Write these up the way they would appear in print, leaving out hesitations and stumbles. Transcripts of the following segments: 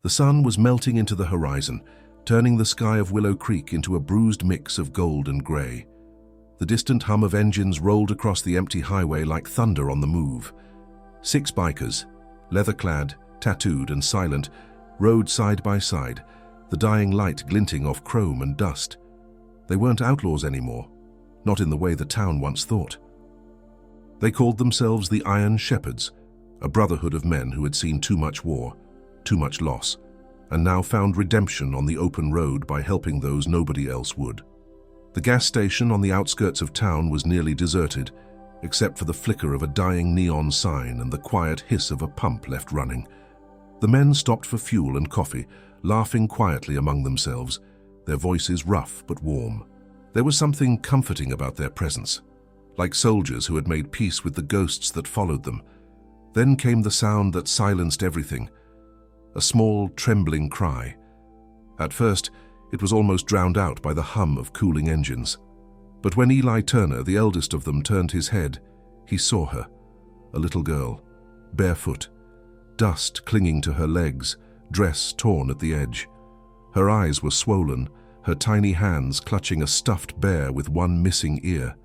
The sun was melting into the horizon, turning the sky of Willow Creek into a bruised mix of gold and grey. The distant hum of engines rolled across the empty highway like thunder on the move. 6 bikers, leather-clad, tattooed and silent, rode side by side, the dying light glinting off chrome and dust. They weren't outlaws anymore, not in the way the town once thought. They called themselves the Iron Shepherds, a brotherhood of men who had seen too much war, too much loss, and now found redemption on the open road by helping those nobody else would. The gas station on the outskirts of town was nearly deserted, except for the flicker of a dying neon sign and the quiet hiss of a pump left running. The men stopped for fuel and coffee, laughing quietly among themselves, their voices rough but warm. There was something comforting about their presence, like soldiers who had made peace with the ghosts that followed them. Then came the sound that silenced everything, a small, trembling cry. At first, it was almost drowned out by the hum of cooling engines. But when Eli Turner, the eldest of them, turned his head, he saw her, a little girl, barefoot, dust clinging to her legs, dress torn at the edge. Her eyes were swollen, her tiny hands clutching a stuffed bear with one missing ear.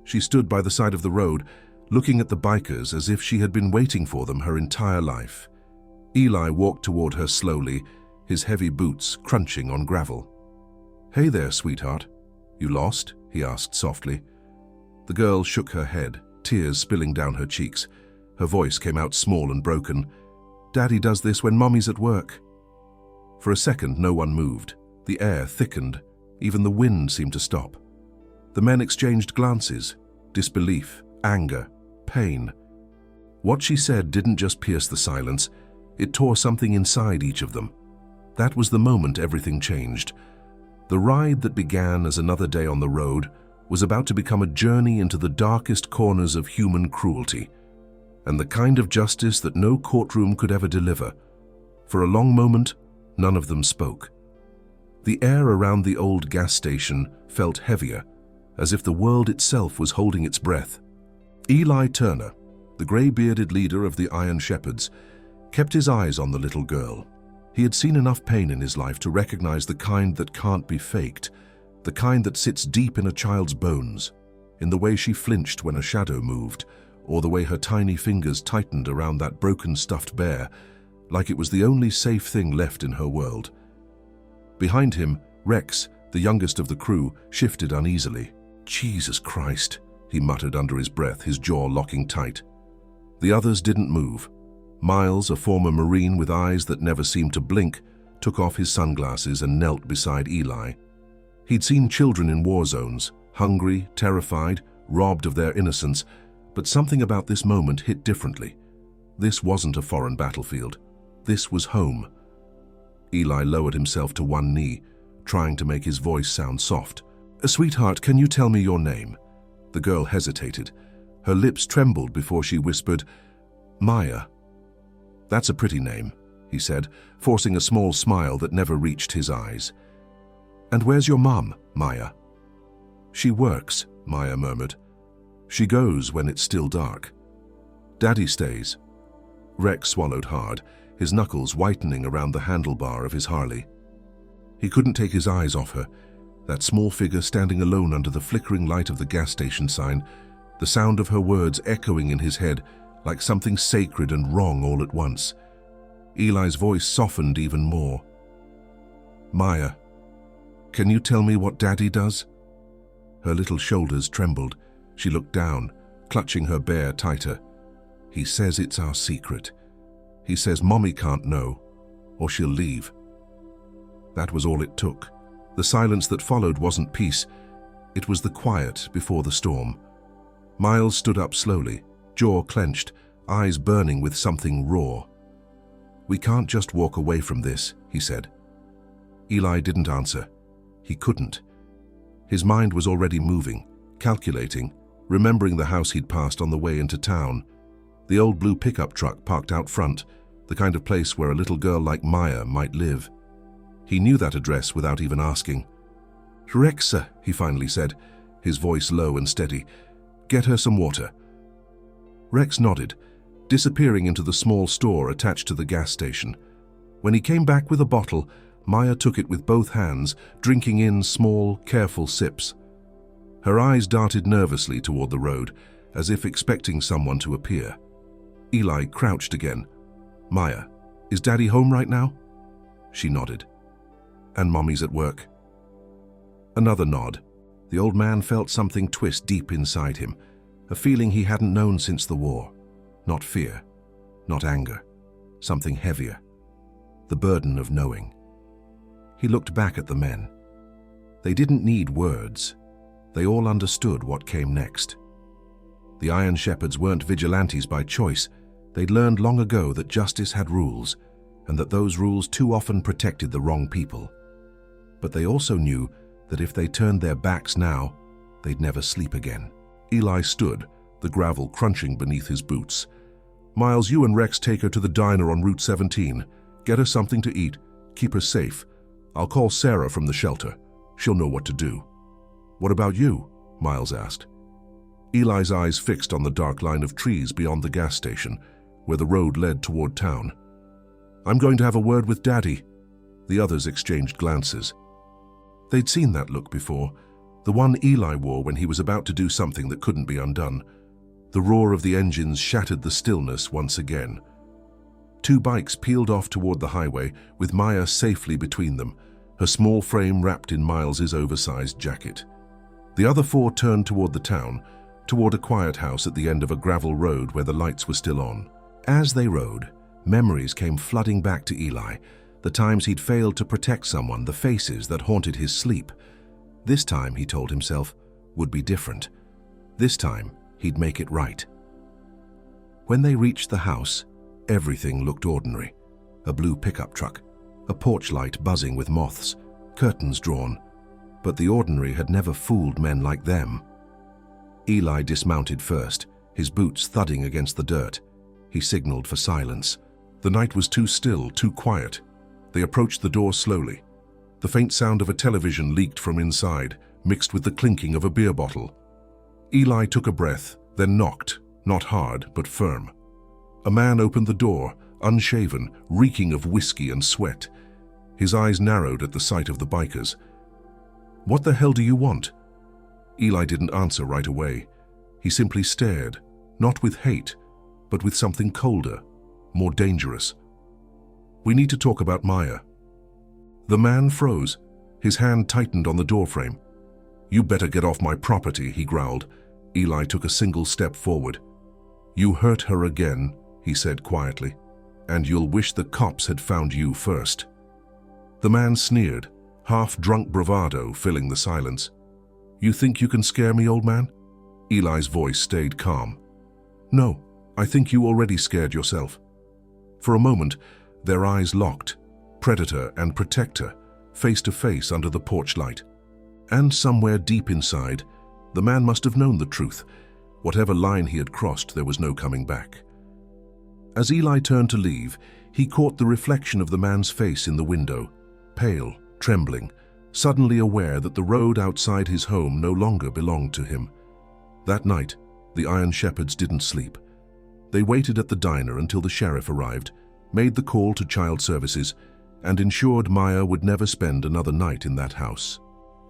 She stood by the side of the road, looking at the bikers as if she had been waiting for them her entire life. Eli walked toward her slowly, his heavy boots crunching on gravel. "Hey there, sweetheart. You lost?" he asked softly. The girl shook her head, tears spilling down her cheeks. Her voice came out small and broken. "Daddy does this when Mommy's at work." For a second, no one moved. The air thickened. Even the wind seemed to stop. The men exchanged glances, disbelief, anger, pain. What she said didn't just pierce the silence, it tore something inside each of them. That was the moment everything changed. The ride that began as another day on the road was about to become a journey into the darkest corners of human cruelty, and the kind of justice that no courtroom could ever deliver. For a long moment, none of them spoke. The air around the old gas station felt heavier, as if the world itself was holding its breath. Eli Turner, the grey-bearded leader of the Iron Shepherds, kept his eyes on the little girl. He had seen enough pain in his life to recognize the kind that can't be faked, the kind that sits deep in a child's bones, in the way she flinched when a shadow moved, or the way her tiny fingers tightened around that broken stuffed bear, like it was the only safe thing left in her world. Behind him, Rex, the youngest of the crew, shifted uneasily. "Jesus Christ," he muttered under his breath, his jaw locking tight. The others didn't move. Miles, a former Marine with eyes that never seemed to blink, took off his sunglasses and knelt beside Eli. He'd seen children in war zones, hungry, terrified, robbed of their innocence, but something about this moment hit differently. This wasn't a foreign battlefield. This was home. Eli lowered himself to one knee, trying to make his voice sound soft. "Sweetheart, can you tell me your name?" The girl hesitated. Her lips trembled before she whispered, "Maya." "That's a pretty name," he said, forcing a small smile that never reached his eyes. "And where's your mom, Maya?" "She works," Maya murmured. "She goes when it's still dark. Daddy stays." Rex swallowed hard, his knuckles whitening around the handlebar of his Harley. He couldn't take his eyes off her, that small figure standing alone under the flickering light of the gas station sign, the sound of her words echoing in his head like something sacred and wrong all at once. Eli's voice softened even more. "Maya, can you tell me what Daddy does?" Her little shoulders trembled. She looked down, clutching her bear tighter. "He says it's our secret. He says Mommy can't know, or she'll leave." That was all it took. The silence that followed wasn't peace. It was the quiet before the storm. Miles stood up slowly, jaw clenched, eyes burning with something raw. "We can't just walk away from this," he said. Eli didn't answer. He couldn't. His mind was already moving, calculating, remembering the house he'd passed on the way into town. The old blue pickup truck parked out front, the kind of place where a little girl like Maya might live. He knew that address without even asking. "Rexa," he finally said, his voice low and steady. "Get her some water." Rex nodded, disappearing into the small store attached to the gas station. When he came back with a bottle, Maya took it with both hands, drinking in small, careful sips. Her eyes darted nervously toward the road, as if expecting someone to appear. Eli crouched again. "Maya, is Daddy home right now?" She nodded. "And Mommy's at work?" Another nod. The old man felt something twist deep inside him, a feeling he hadn't known since the war. Not fear, not anger, something heavier. The burden of knowing. He looked back at the men. They didn't need words. They all understood what came next. The Iron Shepherds weren't vigilantes by choice. They'd learned long ago that justice had rules, and that those rules too often protected the wrong people. But they also knew that if they turned their backs now, they'd never sleep again. Eli stood, the gravel crunching beneath his boots. "Miles, you and Rex take her to the diner on Route 17. Get her something to eat. Keep her safe. I'll call Sarah from the shelter. She'll know what to do." "What about you?" Miles asked. Eli's eyes fixed on the dark line of trees beyond the gas station, where the road led toward town. "I'm going to have a word with Daddy." The others exchanged glances. They'd seen that look before, the one Eli wore when he was about to do something that couldn't be undone. The roar of the engines shattered the stillness once again. Two bikes peeled off toward the highway, with Maya safely between them, her small frame wrapped in Miles's oversized jacket. The other four turned toward the town, toward a quiet house at the end of a gravel road where the lights were still on. As they rode, memories came flooding back to Eli, the times he'd failed to protect someone, the faces that haunted his sleep. This time, he told himself, would be different. This time, he'd make it right. When they reached the house, everything looked ordinary. A blue pickup truck, a porch light buzzing with moths, curtains drawn. But the ordinary had never fooled men like them. Eli dismounted first, his boots thudding against the dirt. He signaled for silence. The night was too still, too quiet. They approached the door slowly. The faint sound of a television leaked from inside, mixed with the clinking of a beer bottle. Eli took a breath, then knocked, not hard, but firm. A man opened the door, unshaven, reeking of whiskey and sweat. His eyes narrowed at the sight of the bikers. "What the hell do you want?" Eli didn't answer right away. He simply stared, not with hate, but with something colder, more dangerous. "We need to talk about Maya." The man froze. His hand tightened on the doorframe. "You better get off my property," he growled. Eli took a single step forward. "You hurt her again," he said quietly, "and you'll wish the cops had found you first." The man sneered, half-drunk bravado filling the silence. "You think you can scare me, old man?" Eli's voice stayed calm. "No, I think you already scared yourself." For a moment, their eyes locked, predator and protector, face to face under the porch light. And somewhere deep inside, the man must have known the truth. Whatever line he had crossed, there was no coming back. As Eli turned to leave, he caught the reflection of the man's face in the window, pale, trembling, suddenly aware that the road outside his home no longer belonged to him. That night, the Iron Shepherds didn't sleep. They waited at the diner until the sheriff arrived, made the call to child services, and ensured Maya would never spend another night in that house.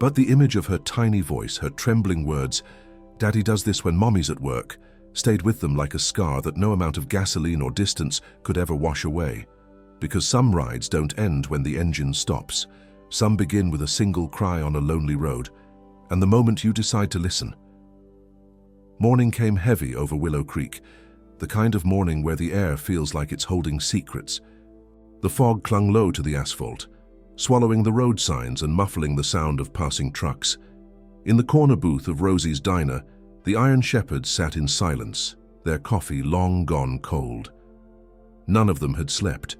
But the image of her tiny voice, her trembling words, "Daddy does this when Mommy's at work," stayed with them like a scar that no amount of gasoline or distance could ever wash away. Because some rides don't end when the engine stops. Some begin with a single cry on a lonely road, and the moment you decide to listen. Morning came heavy over Willow Creek, the kind of morning where the air feels like it's holding secrets. The fog clung low to the asphalt, swallowing the road signs and muffling the sound of passing trucks. In the corner booth of Rosie's diner, the Iron Shepherds sat in silence, their coffee long gone cold. None of them had slept.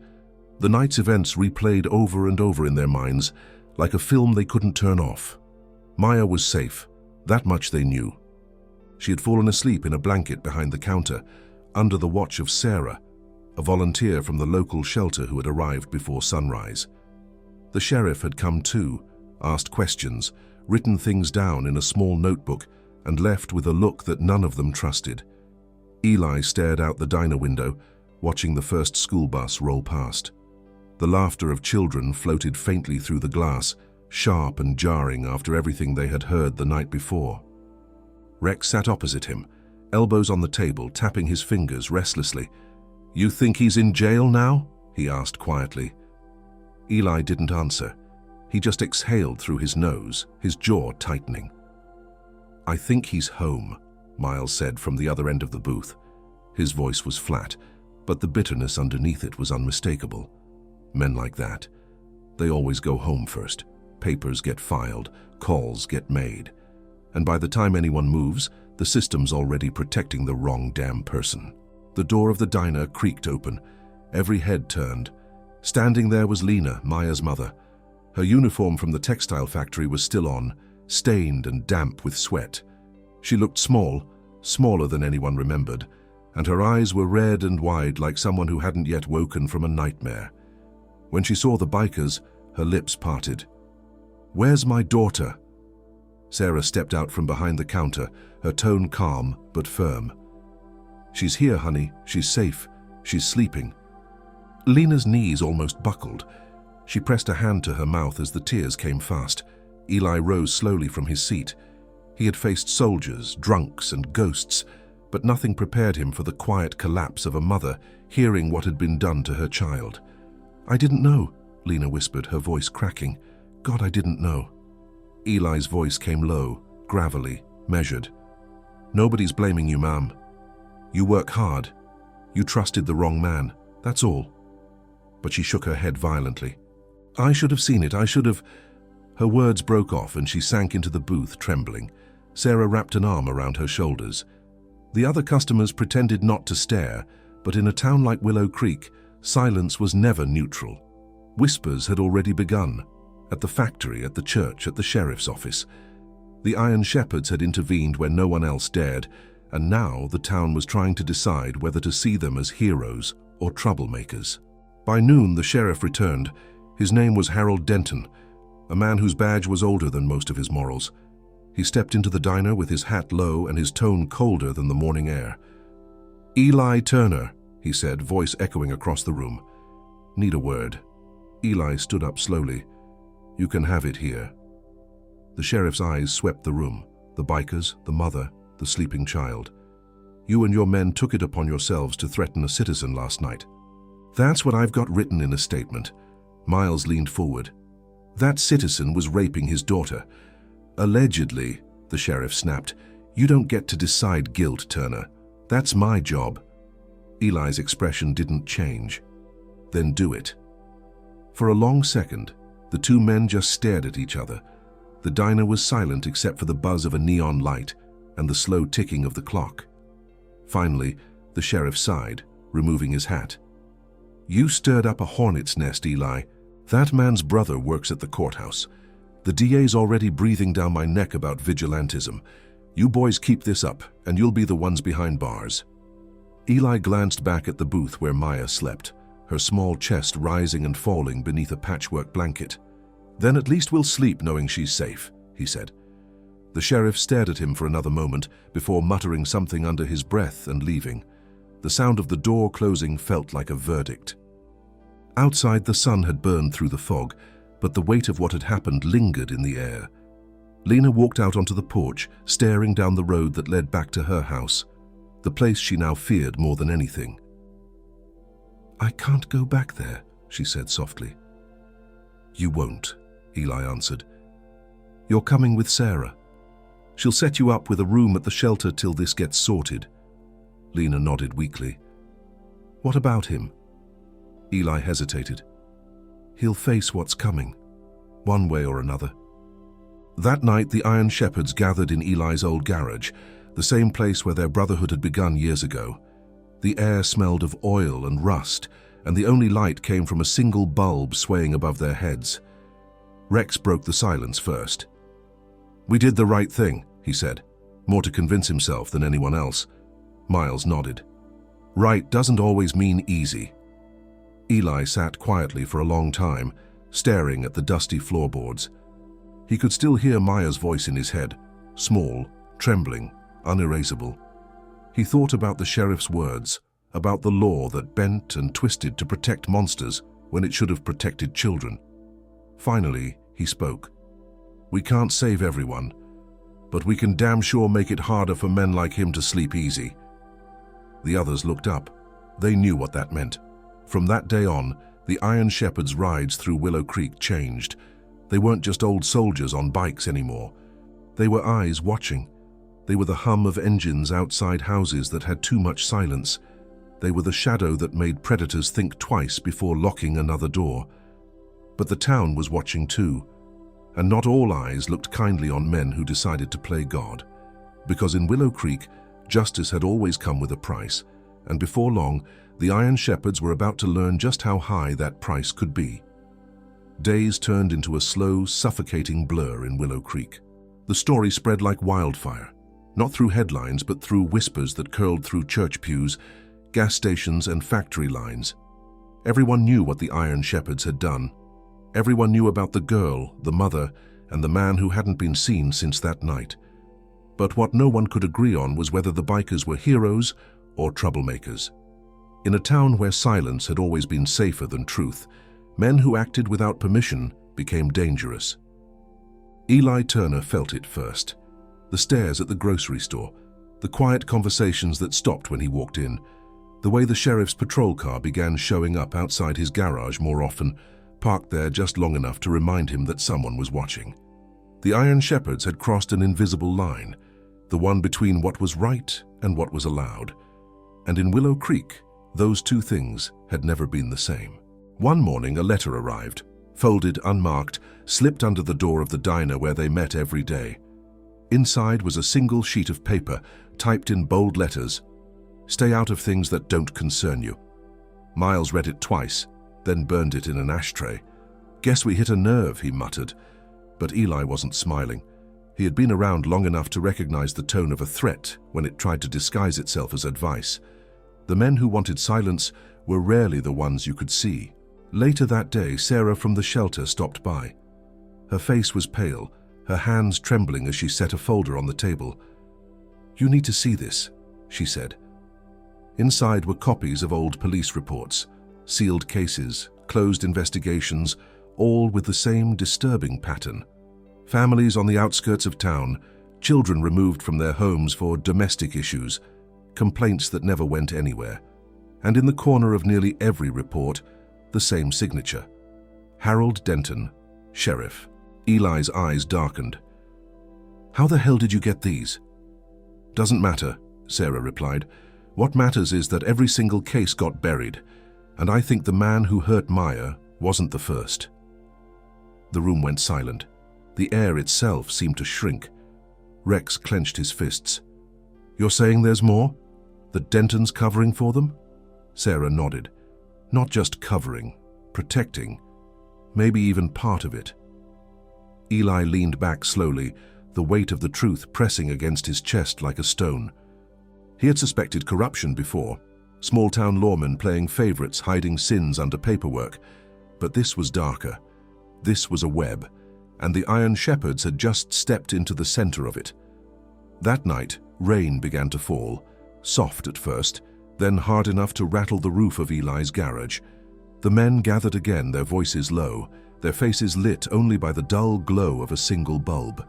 The night's events replayed over and over in their minds, like a film they couldn't turn off. Maya was safe, that much they knew. She had fallen asleep in a blanket behind the counter, under the watch of Sarah, a volunteer from the local shelter who had arrived before sunrise. The sheriff had come too, asked questions, written things down in a small notebook, and left with a look that none of them trusted. Eli stared out the diner window, watching the first school bus roll past. The laughter of children floated faintly through the glass, sharp and jarring after everything they had heard the night before. Rex sat opposite him, elbows on the table, tapping his fingers restlessly. "You think he's in jail now?" he asked quietly. Eli didn't answer. He just exhaled through his nose, his jaw tightening. "I think he's home," Miles said from the other end of the booth. His voice was flat, but the bitterness underneath it was unmistakable. Men like that, they always go home first. Papers get filed, calls get made. And by the time anyone moves, the system's already protecting the wrong damn person. The door of the diner creaked open. Every head turned. Standing there was Lena, Maya's mother. Her uniform from the textile factory was still on, stained and damp with sweat. She looked small, smaller than anyone remembered, and her eyes were red and wide like someone who hadn't yet woken from a nightmare. When she saw the bikers, her lips parted. "Where's my daughter?" Sarah stepped out from behind the counter, her tone calm but firm. "She's here, honey. She's safe. She's sleeping." Lena's knees almost buckled. She pressed a hand to her mouth as the tears came fast. Eli rose slowly from his seat. He had faced soldiers, drunks, and ghosts, but nothing prepared him for the quiet collapse of a mother hearing what had been done to her child. "I didn't know," Lena whispered, her voice cracking. "God, I didn't know." Eli's voice came low, gravelly, measured. "Nobody's blaming you, ma'am. You work hard. You trusted the wrong man. That's all." But she shook her head violently. "I should have seen it. I should have—" Her words broke off and she sank into the booth, trembling. Sarah wrapped an arm around her shoulders. The other customers pretended not to stare, but in a town like Willow Creek, silence was never neutral. Whispers had already begun. At the factory, at the church, at the sheriff's office. The Iron Shepherds had intervened where no one else dared, and now the town was trying to decide whether to see them as heroes or troublemakers. By noon, the sheriff returned. His name was Harold Denton, a man whose badge was older than most of his morals. He stepped into the diner with his hat low and his tone colder than the morning air. "Eli Turner," he said, voice echoing across the room. "Need a word." Eli stood up slowly. "You can have it here." The sheriff's eyes swept the room, the bikers, the mother, the sleeping child. "You and your men took it upon yourselves to threaten a citizen last night." "That's what I've got written in a statement." Miles leaned forward. "That citizen was raping his daughter. Allegedly," the sheriff snapped. "You don't get to decide guilt, Turner. That's my job." Eli's expression didn't change. "Then do it." For a long second, the two men just stared at each other. The diner was silent except for the buzz of a neon light and the slow ticking of the clock. Finally, the sheriff sighed, removing his hat. "You stirred up a hornet's nest, Eli. That man's brother works at the courthouse. The DA's already breathing down my neck about vigilantism. You boys keep this up, and you'll be the ones behind bars." Eli glanced back at the booth where Maya slept, her small chest rising and falling beneath a patchwork blanket. "Then at least we'll sleep knowing she's safe," he said. The sheriff stared at him for another moment before muttering something under his breath and leaving. The sound of the door closing felt like a verdict. Outside, the sun had burned through the fog, but the weight of what had happened lingered in the air. Lena walked out onto the porch, staring down the road that led back to her house, the place she now feared more than anything. "I can't go back there," she said softly. "You won't," Eli answered. "You're coming with Sarah. She'll set you up with a room at the shelter till this gets sorted." Lena nodded weakly. "What about him?" Eli hesitated. "He'll face what's coming, one way or another." That night, the Iron Shepherds gathered in Eli's old garage, the same place where their brotherhood had begun years ago. The air smelled of oil and rust, and the only light came from a single bulb swaying above their heads. Rex broke the silence first. "We did the right thing," he said, more to convince himself than anyone else. Miles nodded. "Right doesn't always mean easy." Eli sat quietly for a long time, staring at the dusty floorboards. He could still hear Maya's voice in his head, small, trembling, unerasable. He thought about the sheriff's words, about the law that bent and twisted to protect monsters when it should have protected children. Finally, he spoke. "We can't save everyone, but we can damn sure make it harder for men like him to sleep easy." The others looked up. They knew what that meant. From that day on, the Iron Shepherd's rides through Willow Creek changed. They weren't just old soldiers on bikes anymore. They were eyes watching. They were the hum of engines outside houses that had too much silence. They were the shadow that made predators think twice before locking another door. But the town was watching too, and not all eyes looked kindly on men who decided to play God. Because in Willow Creek, justice had always come with a price, and before long, the Iron Shepherds were about to learn just how high that price could be. Days turned into a slow, suffocating blur in Willow Creek. The story spread like wildfire, not through headlines but through whispers that curled through church pews, gas stations, and factory lines. Everyone knew what the Iron Shepherds had done. Everyone knew about the girl, the mother, and the man who hadn't been seen since that night. But what no one could agree on was whether the bikers were heroes or troublemakers. In a town where silence had always been safer than truth, men who acted without permission became dangerous. Eli Turner felt it first. The stares at the grocery store, the quiet conversations that stopped when he walked in, the way the sheriff's patrol car began showing up outside his garage more often, parked there just long enough to remind him that someone was watching. The Iron Shepherds had crossed an invisible line, the one between what was right and what was allowed. And in Willow Creek, those two things had never been the same. One morning, a letter arrived, folded, unmarked, slipped under the door of the diner where they met every day. Inside was a single sheet of paper, typed in bold letters, "Stay out of things that don't concern you." Miles read it twice, then burned it in an ashtray. "Guess we hit a nerve," he muttered. But Eli wasn't smiling. He had been around long enough to recognize the tone of a threat when it tried to disguise itself as advice. The men who wanted silence were rarely the ones you could see. Later that day, Sarah from the shelter stopped by. Her face was pale, her hands trembling as she set a folder on the table. "You need to see this," she said. Inside were copies of old police reports, sealed cases, closed investigations, all with the same disturbing pattern. Families on the outskirts of town, children removed from their homes for domestic issues, complaints that never went anywhere. And in the corner of nearly every report, the same signature: Harold Denton, Sheriff. Eli's eyes darkened. "How the hell did you get these?" "Doesn't matter," Sarah replied. "What matters is that every single case got buried, and I think the man who hurt Maya wasn't the first." The room went silent. The air itself seemed to shrink. Rex clenched his fists. "You're saying there's more? That Denton's covering for them?" Sarah nodded. "Not just covering, protecting. Maybe even part of it." Eli leaned back slowly, the weight of the truth pressing against his chest like a stone. He had suspected corruption before, small-town lawmen playing favorites, hiding sins under paperwork. But this was darker. This was a web, and the Iron Shepherds had just stepped into the center of it. That night, rain began to fall, soft at first, then hard enough to rattle the roof of Eli's garage. The men gathered again, their voices low, their faces lit only by the dull glow of a single bulb.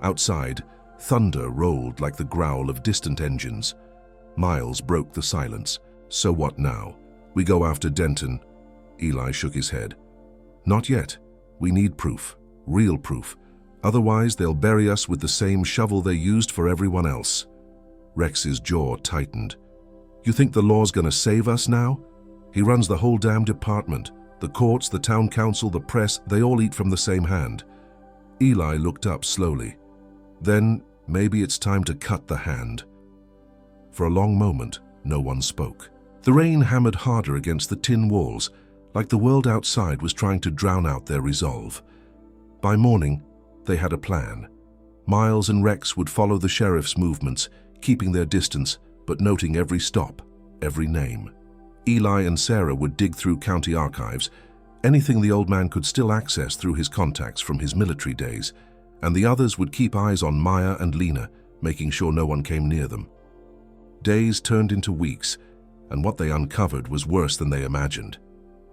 Outside, thunder rolled like the growl of distant engines. Miles broke the silence. "So what now? We go after Denton?" Eli shook his head. "Not yet. We need proof, real proof. Otherwise, they'll bury us with the same shovel they used for everyone else." Rex's jaw tightened. "You think the law's gonna save us now? He runs the whole damn department. The courts, the town council, the press, they all eat from the same hand." Eli looked up slowly. "Then maybe it's time to cut the hand." For a long moment, no one spoke. The rain hammered harder against the tin walls, like the world outside was trying to drown out their resolve. By morning, they had a plan. Miles and Rex would follow the sheriff's movements, keeping their distance, but noting every stop, every name. Eli and Sarah would dig through county archives, anything the old man could still access through his contacts from his military days, and the others would keep eyes on Maya and Lena, making sure no one came near them. Days turned into weeks, and what they uncovered was worse than they imagined.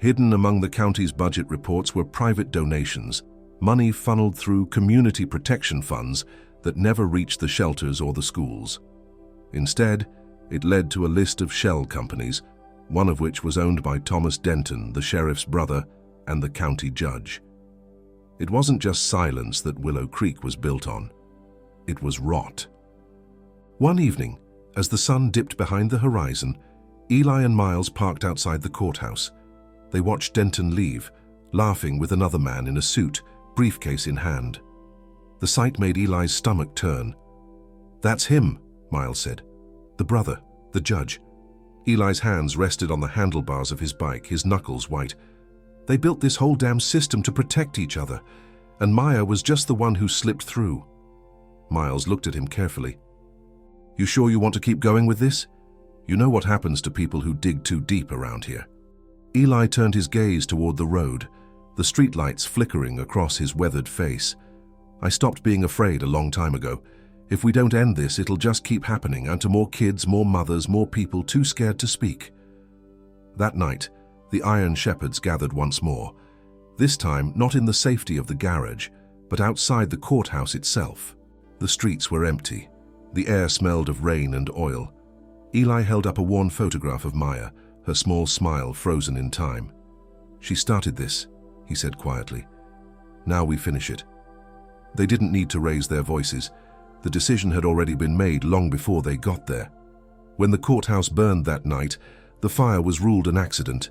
Hidden among the county's budget reports were private donations, money funneled through community protection funds that never reached the shelters or the schools. Instead, it led to a list of shell companies, one of which was owned by Thomas Denton, the sheriff's brother, and the county judge. It wasn't just silence that Willow Creek was built on. It was rot. One evening, as the sun dipped behind the horizon, Eli and Miles parked outside the courthouse. They watched Denton leave, laughing with another man in a suit, briefcase in hand. The sight made Eli's stomach turn. "That's him," Miles said. "The brother, the judge." Eli's hands rested on the handlebars of his bike, his knuckles white. They built this whole damn system to protect each other, and Maya was just the one who slipped through. Miles looked at him carefully. "You sure you want to keep going with this? You know what happens to people who dig too deep around here." Eli turned his gaze toward the road, the streetlights flickering across his weathered face. "I stopped being afraid a long time ago. If we don't end this, it'll just keep happening, and to more kids, more mothers, more people too scared to speak." That night, the Iron Shepherds gathered once more, this time not in the safety of the garage, but outside the courthouse itself. The streets were empty. The air smelled of rain and oil. Eli held up a worn photograph of Maya, her small smile frozen in time. "She started this," he said quietly. "Now we finish it." They didn't need to raise their voices. The decision had already been made long before they got there. When the courthouse burned that night, the fire was ruled an accident.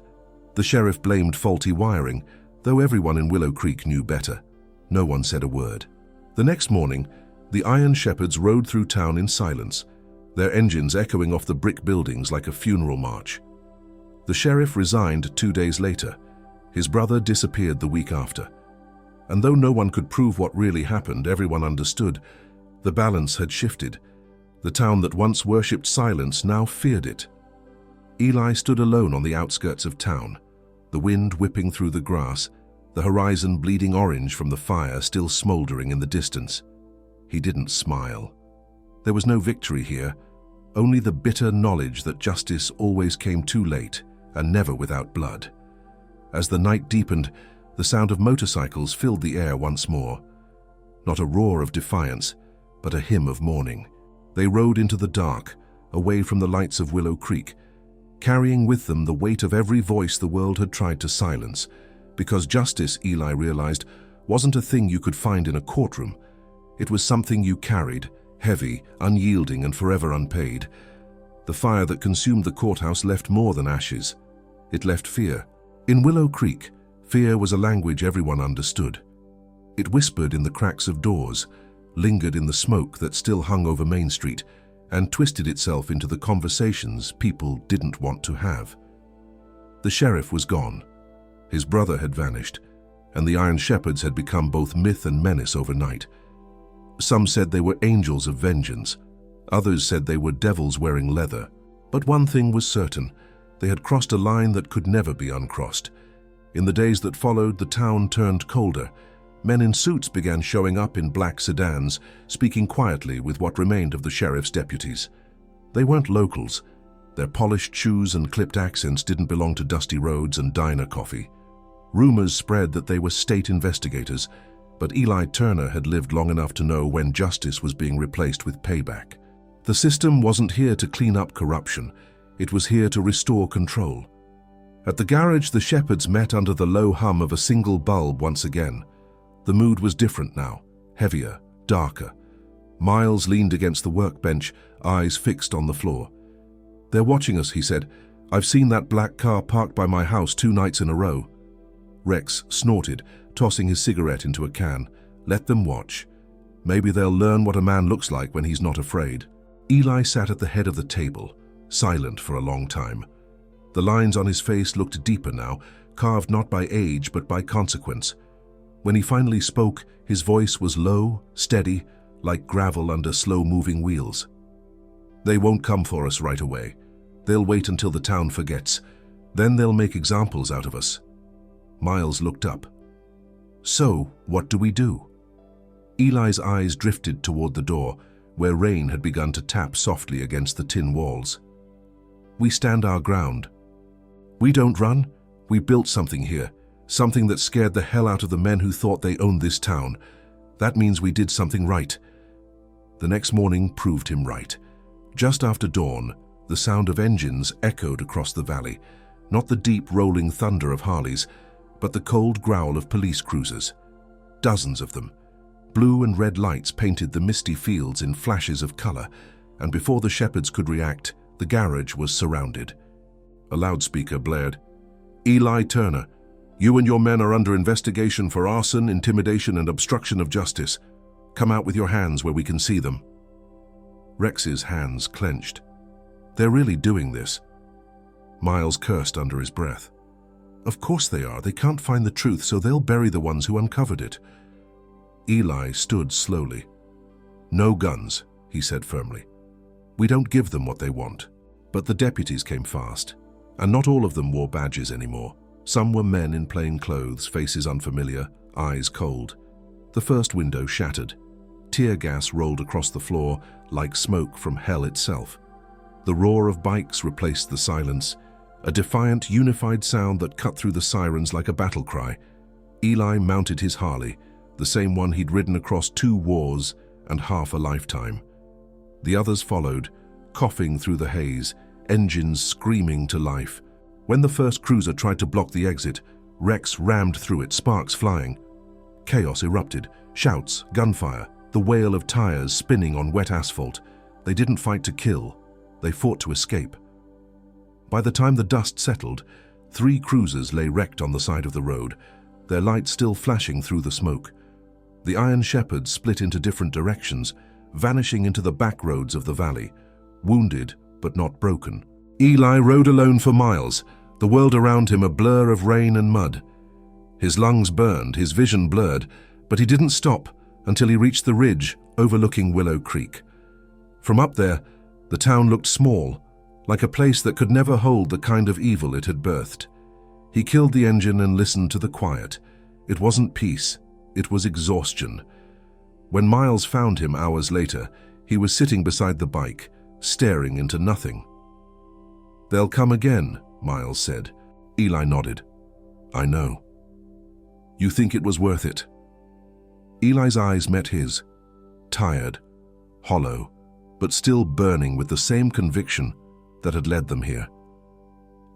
The sheriff blamed faulty wiring, though everyone in Willow Creek knew better. No one said a word. The next morning, the Iron Shepherds rode through town in silence, their engines echoing off the brick buildings like a funeral march. The sheriff resigned 2 days later. His brother disappeared the week after. And though no one could prove what really happened, everyone understood. The balance had shifted. The town that once worshipped silence now feared it. Eli stood alone on the outskirts of town, the wind whipping through the grass, the horizon bleeding orange from the fire still smoldering in the distance. He didn't smile. There was no victory here, only the bitter knowledge that justice always came too late and never without blood. As the night deepened, the sound of motorcycles filled the air once more. Not a roar of defiance, but a hymn of mourning. They rode into the dark, away from the lights of Willow Creek, carrying with them the weight of every voice the world had tried to silence, because justice, Eli realized, wasn't a thing you could find in a courtroom. It was something you carried, heavy, unyielding, and forever unpaid. The fire that consumed the courthouse left more than ashes. It left fear. In Willow Creek, fear was a language everyone understood. It whispered in the cracks of doors, lingered in the smoke that still hung over Main Street, and twisted itself into the conversations people didn't want to have. The sheriff was gone. His brother had vanished, and the Iron Shepherds had become both myth and menace overnight. Some said they were angels of vengeance. Others said they were devils wearing leather. But one thing was certain. They had crossed a line that could never be uncrossed. In the days that followed, the town turned colder. Men in suits began showing up in black sedans, speaking quietly with what remained of the sheriff's deputies. They weren't locals. Their polished shoes and clipped accents didn't belong to dusty roads and diner coffee. Rumors spread that they were state investigators, but Eli Turner had lived long enough to know when justice was being replaced with payback. The system wasn't here to clean up corruption. It was here to restore control. At the garage, the Shepherds met under the low hum of a single bulb once again. The mood was different now, heavier, darker. Miles leaned against the workbench, eyes fixed on the floor. "They're watching us," he said. "I've seen that black car parked by my house 2 nights in a row." Rex snorted, tossing his cigarette into a can. "Let them watch. Maybe they'll learn what a man looks like when he's not afraid." Eli sat at the head of the table, silent for a long time. The lines on his face looked deeper now, carved not by age but by consequence. When he finally spoke, his voice was low, steady, like gravel under slow-moving wheels. "They won't come for us right away. They'll wait until the town forgets. Then they'll make examples out of us." Miles looked up. "So, what do we do?" Eli's eyes drifted toward the door, where rain had begun to tap softly against the tin walls. "We stand our ground. We don't run, We built something here, something that scared the hell out of the men who thought they owned this town. That means we did something right." The next morning proved him right. Just after dawn, the sound of engines echoed across the valley, not the deep rolling thunder of Harleys, but the cold growl of police cruisers. Dozens of them. Blue and red lights painted the misty fields in flashes of color, and before the shepherds could react, the garage was surrounded. A loudspeaker blared, "Eli Turner, you and your men are under investigation for arson, intimidation, and obstruction of justice. Come out with your hands where we can see them." Rex's hands clenched. "They're really doing this." Miles cursed under his breath. "Of course they are. They can't find the truth, so they'll bury the ones who uncovered it." Eli stood slowly. "No guns," he said firmly. "We don't give them what they want." But the deputies came fast, and not all of them wore badges anymore. Some were men in plain clothes, faces unfamiliar, eyes cold. The first window shattered. Tear gas rolled across the floor like smoke from hell itself. The roar of bikes replaced the silence, a defiant, unified sound that cut through the sirens like a battle cry. Eli mounted his Harley, the same one he'd ridden across 2 wars and half a lifetime. The others followed, coughing through the haze, engines screaming to life. When the first cruiser tried to block the exit, Rex rammed through it, sparks flying. Chaos erupted, shouts, gunfire, the wail of tires spinning on wet asphalt. They didn't fight to kill, they fought to escape. By the time the dust settled, 3 cruisers lay wrecked on the side of the road, their lights still flashing through the smoke. The Iron Shepherds split into different directions, vanishing into the back roads of the valley, wounded but not broken. Eli rode alone for miles, the world around him a blur of rain and mud. His lungs burned, his vision blurred, but he didn't stop until he reached the ridge overlooking Willow Creek. From up there, the town looked small, like a place that could never hold the kind of evil it had birthed. He killed the engine and listened to the quiet. It wasn't peace, it was exhaustion. When Miles found him hours later, he was sitting beside the bike, staring into nothing. "They'll come again," Miles said. Eli nodded. "I know." "You think it was worth it?" Eli's eyes met his, tired, hollow, but still burning with the same conviction that had led them here.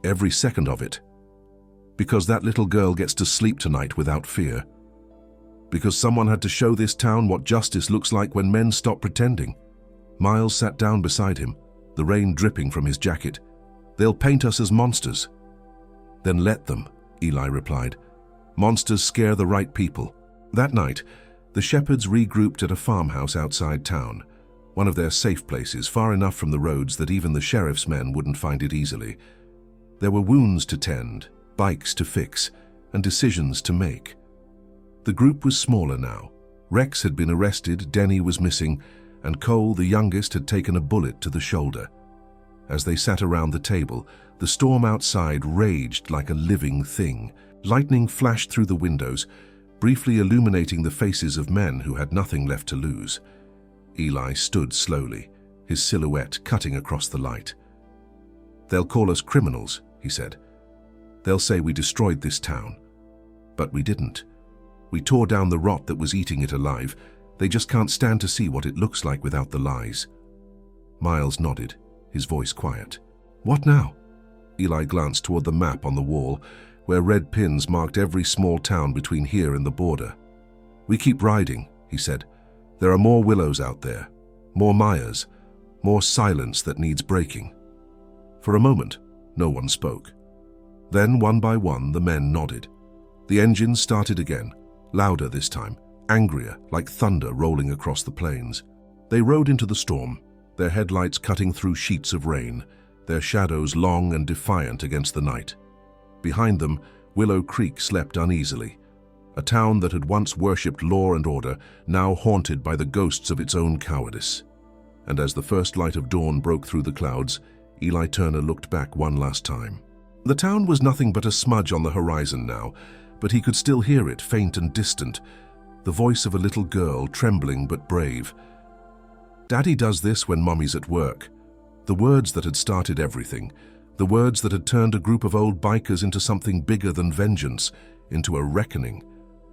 "Every second of it. Because that little girl gets to sleep tonight without fear. Because someone had to show this town what justice looks like when men stop pretending." Miles sat down beside him, the rain dripping from his jacket. "They'll paint us as monsters." "Then let them," Eli replied. "Monsters scare the right people." That night, the shepherds regrouped at a farmhouse outside town, one of their safe places, far enough from the roads that even the sheriff's men wouldn't find it easily. There were wounds to tend, bikes to fix, and decisions to make. The group was smaller now. Rex had been arrested, Denny was missing, and Cole, the youngest, had taken a bullet to the shoulder. As they sat around the table, the storm outside raged like a living thing. Lightning flashed through the windows, briefly illuminating the faces of men who had nothing left to lose. Eli stood slowly, his silhouette cutting across the light. "They'll call us criminals," he said. "They'll say we destroyed this town. But we didn't. We tore down the rot that was eating it alive. They just can't stand to see what it looks like without the lies." Miles nodded, his voice quiet. "What now?" Eli glanced toward the map on the wall, where red pins marked every small town between here and the border. "We keep riding," he said. "There are more Willows out there, more Myers, more silence that needs breaking." For a moment, no one spoke. Then, one by one, the men nodded. The engines started again, louder this time, angrier, like thunder rolling across the plains. They rode into the storm, their headlights cutting through sheets of rain, their shadows long and defiant against the night. Behind them, Willow Creek slept uneasily, a town that had once worshipped law and order, now haunted by the ghosts of its own cowardice. And as the first light of dawn broke through the clouds, Eli Turner looked back one last time. The town was nothing but a smudge on the horizon now, but he could still hear it, faint and distant, the voice of a little girl, trembling but brave. "Daddy does this when Mommy's at work." The words that had started everything, The words that had turned a group of old bikers into something bigger than vengeance, into a reckoning.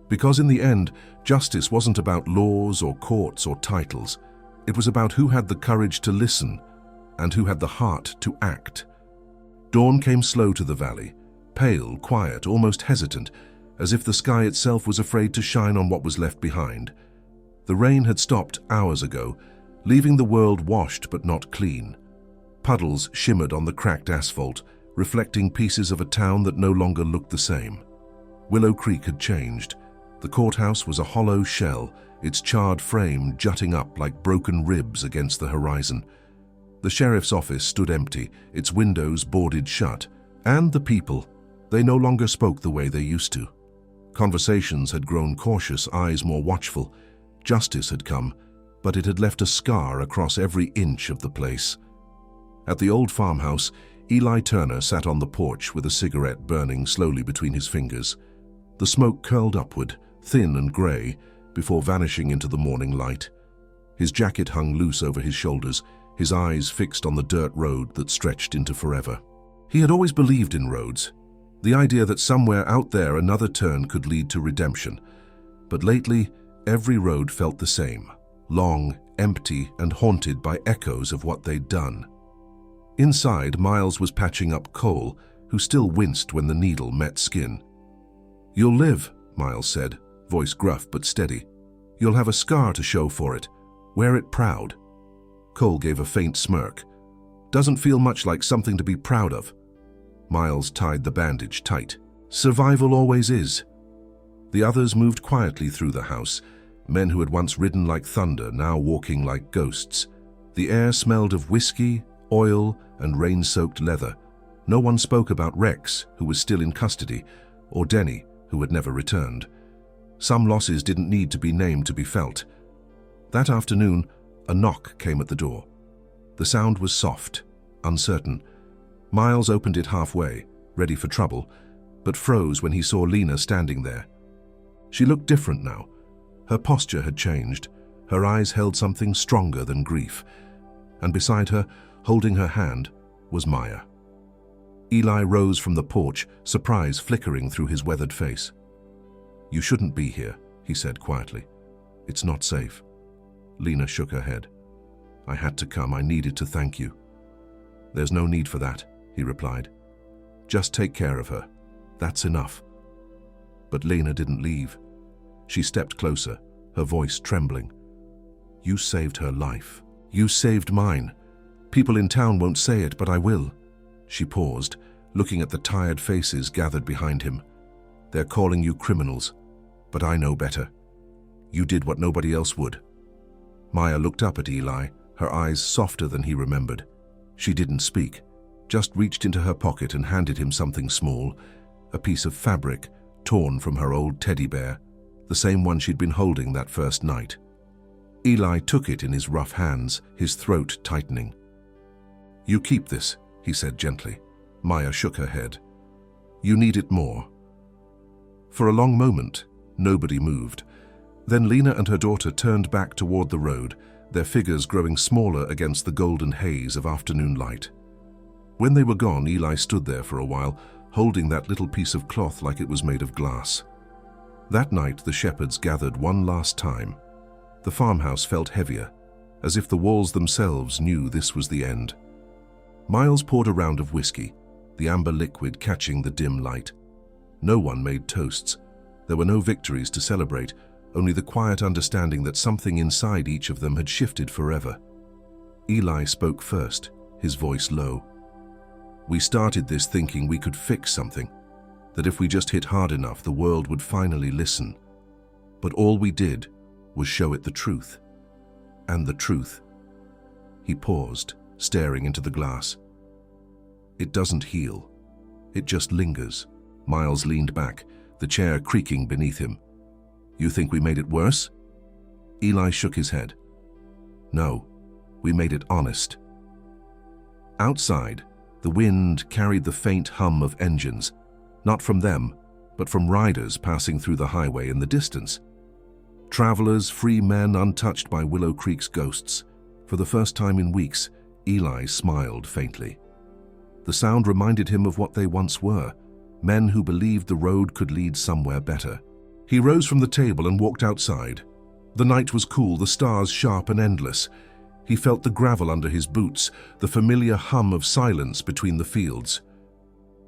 Because in the end, justice wasn't about laws or courts or titles. It was about who had the courage to listen and who had the heart to act. Dawn came slow to the valley, pale, quiet, almost hesitant, as if the sky itself was afraid to shine on what was left behind. The rain had stopped hours ago, leaving the world washed but not clean. Puddles shimmered on the cracked asphalt, reflecting pieces of a town that no longer looked the same. Willow Creek had changed. The courthouse was a hollow shell, its charred frame jutting up like broken ribs against the horizon. The sheriff's office stood empty, its windows boarded shut. And the people, they no longer spoke the way they used to. Conversations had grown cautious, eyes more watchful. Justice had come, but it had left a scar across every inch of the place. At the old farmhouse, Eli Turner sat on the porch with a cigarette burning slowly between his fingers. The smoke curled upward, thin and grey, before vanishing into the morning light. His jacket hung loose over his shoulders, his eyes fixed on the dirt road that stretched into forever. He had always believed in roads, the idea that somewhere out there another turn could lead to redemption. But lately, every road felt the same, long, empty, and haunted by echoes of what they'd done. Inside, Miles was patching up Cole, who still winced when the needle met skin. "You'll live," Miles said, voice gruff but steady. "You'll have a scar to show for it. Wear it proud." Cole gave a faint smirk. "Doesn't feel much like something to be proud of." Miles tied the bandage tight. "Survival always is." The others moved quietly through the house, men who had once ridden like thunder, now walking like ghosts. The air smelled of whiskey, oil, and rain-soaked leather. No one spoke about Rex, who was still in custody, or Denny, who had never returned. Some losses didn't need to be named to be felt. That afternoon, a knock came at the door. The sound was soft, uncertain. Miles opened it halfway, ready for trouble, but froze when he saw Lena standing there. She looked different now. Her posture had changed. Her eyes held something stronger than grief. And beside her, holding her hand, was Maya. Eli rose from the porch, surprise flickering through his weathered face. "You shouldn't be here," he said quietly. "It's not safe." Lena shook her head. "I had to come. I needed to thank you." "There's no need for that," he replied. "Just take care of her. That's enough." But Lena didn't leave. She stepped closer, her voice trembling. "You saved her life. You saved mine. People in town won't say it, but I will." She paused, looking at the tired faces gathered behind him. "They're calling you criminals, but I know better. You did what nobody else would." Maya looked up at Eli, her eyes softer than he remembered. She didn't speak, just reached into her pocket and handed him something small, a piece of fabric torn from her old teddy bear, the same one she'd been holding that first night. Eli took it in his rough hands, his throat tightening. "You keep this," he said gently. Maya shook her head. "You need it more." For a long moment, nobody moved. Then Lena and her daughter turned back toward the road, their figures growing smaller against the golden haze of afternoon light. When they were gone, Eli stood there for a while, holding that little piece of cloth like it was made of glass. That night, the shepherds gathered one last time. The farmhouse felt heavier, as if the walls themselves knew this was the end. Miles poured a round of whiskey, the amber liquid catching the dim light. No one made toasts. There were no victories to celebrate, only the quiet understanding that something inside each of them had shifted forever. Eli spoke first, his voice low. "We started this thinking we could fix something, that if we just hit hard enough, the world would finally listen. But all we did was show it the truth. And the truth." He paused, staring into the glass. "It doesn't heal. It just lingers." Miles leaned back, the chair creaking beneath him. "You think we made it worse?" Eli shook his head. "No, we made it honest." Outside, the wind carried the faint hum of engines, not from them, but from riders passing through the highway in the distance. Travelers, free men untouched by Willow Creek's ghosts. For the first time in weeks, Eli smiled faintly. The sound reminded him of what they once were, men who believed the road could lead somewhere better. He rose from the table and walked outside. The night was cool, the stars sharp and endless. He felt the gravel under his boots, the familiar hum of silence between the fields.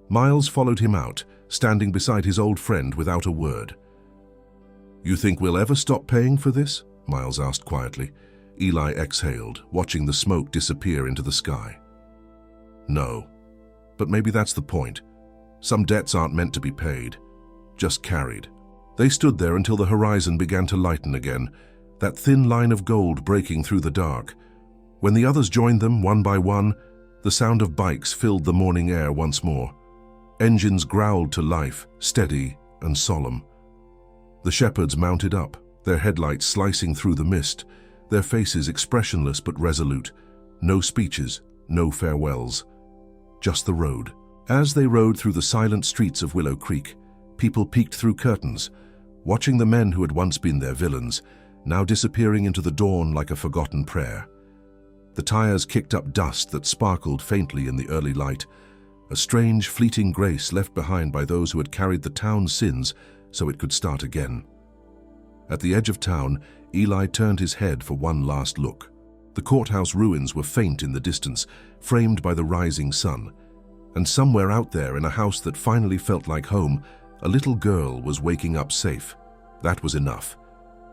Miles followed him out, standing beside his old friend without a word. "You think we'll ever stop paying for this?" Miles asked quietly. Eli exhaled, watching the smoke disappear into the sky. "No, but maybe that's the point. Some debts aren't meant to be paid, just carried." They stood there until the horizon began to lighten again, that thin line of gold breaking through the dark. When the others joined them, one by one, the sound of bikes filled the morning air once more. Engines growled to life, steady and solemn. The shepherds mounted up, their headlights slicing through the mist, their faces expressionless but resolute. No speeches, no farewells. Just the road. As they rode through the silent streets of Willow Creek, people peeked through curtains, watching the men who had once been their villains, now disappearing into the dawn like a forgotten prayer. The tires kicked up dust that sparkled faintly in the early light, a strange, fleeting grace left behind by those who had carried the town's sins so it could start again. At the edge of town, Eli turned his head for one last look. The courthouse ruins were faint in the distance, framed by the rising sun, and somewhere out there in a house that finally felt like home, a little girl was waking up safe. That was enough.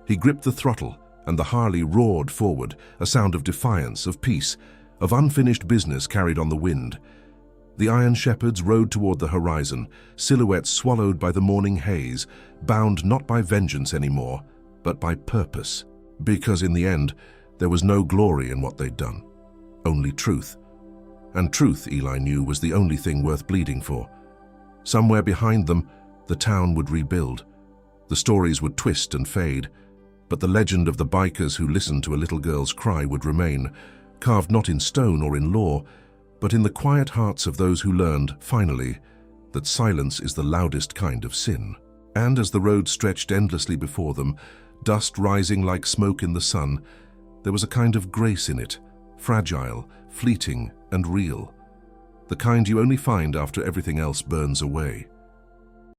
He gripped the throttle, and the Harley roared forward, a sound of defiance, of peace, of unfinished business carried on the wind. The iron shepherds rode toward the horizon, silhouettes swallowed by the morning haze, bound not by vengeance anymore, but by purpose. Because in the end, there was no glory in what they'd done, only truth. And truth, Eli knew, was the only thing worth bleeding for. Somewhere behind them, the town would rebuild. The stories would twist and fade, but the legend of the bikers who listened to a little girl's cry would remain, carved not in stone or in law, but in the quiet hearts of those who learned, finally, that silence is the loudest kind of sin. And as the road stretched endlessly before them, dust rising like smoke in the sun, there was a kind of grace in it, fragile, fleeting, and real. The kind you only find after everything else burns away.